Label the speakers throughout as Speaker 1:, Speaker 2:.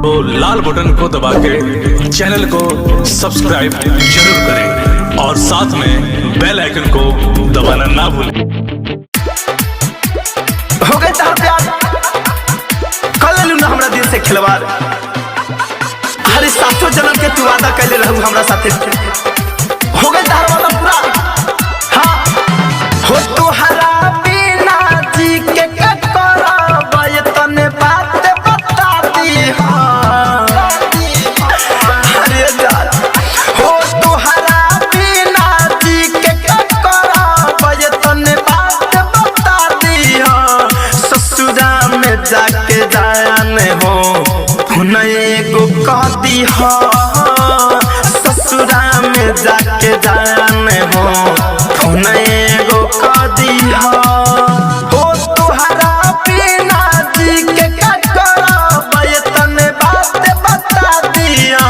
Speaker 1: तो लाल बटन को दबा के चैनल को सब्सक्राइब जरूर करें और साथ में बेल आइकन को दबाना ना भूलें।
Speaker 2: हो गए तार प्यार कल लू ना हमरा दिल से खिलवाड़। हर सातों जन्म के तू वादा कैले रहू हमरा साथे। हो गए तार वादा पूरा। हाँ हो तोहरा बिना जी के करब ये तने बात बता दी। अरे यार हो तोहरा बिना जी के करब ये तने बात बता दी। ससुरा में जाके जाने हो एगो कह दी हो। ससुरा में जाके जाने हो एगो कह दी हो। तोहरा बिना जी के करब ये तने बात बता दिया।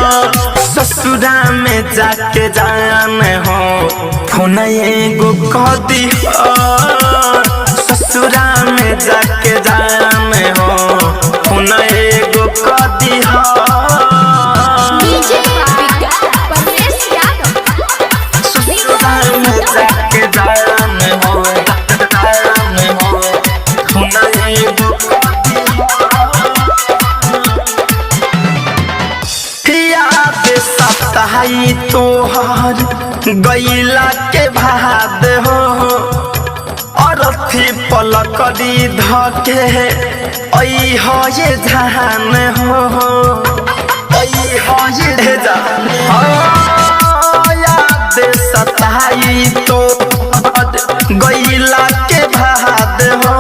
Speaker 2: ससुरा में जाके जाने हो एगो कह दी हो। ससुरा में जाके जाने हो एगो कह दी हो। तोहर गैला के भाद हो और थी पलकड़ी धके ऐ हो ये जान हो। ऐ हो ये जान याद सताई तोहर गैला के भाद हो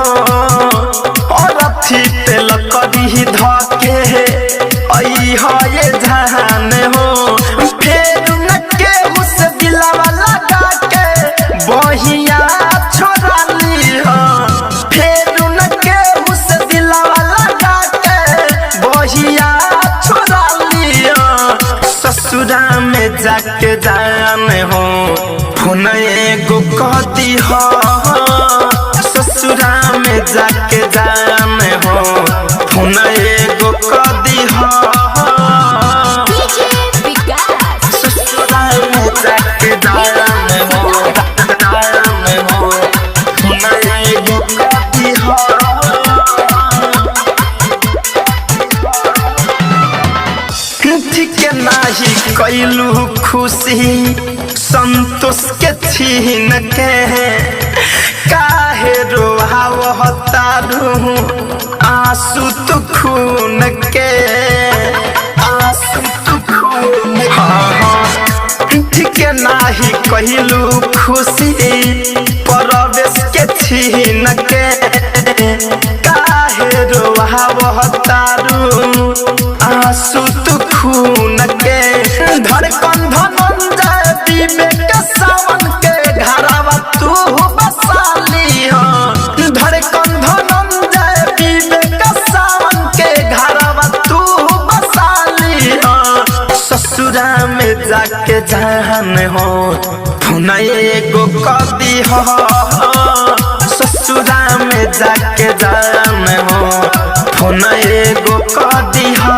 Speaker 2: और थी पलकड़ी धके ऐ हो ये जान हो। बहिया छोड़ा ली हो फिर उनके उस दिलवा लगा के बहिया छोड़ा ली हो। ससुरा में जाके जाने हो एगो कह दी हो। ससुरा में जाके जाने हो एगो कह दी हो। ससुरा में जाके जाने हो नाही कैलू खुशी संतोष के छीन के काहे रोहावता रू आंसू तो खून के। आंसू तो खून ठीक नाही कैलू खुशी परवेश के छीन के काहे रोहावता रू आंसू तो खून के। धड़कन धनंजय विवेक सावन के घरवा तू बसाली हो। धड़कन धनंजय विवेक सावन के घरवा तू बसाली हो। ससुरा में जाके जाने हो एगो कह दी हो। ससुरा में जाके जाने हो एगो कह दी हो।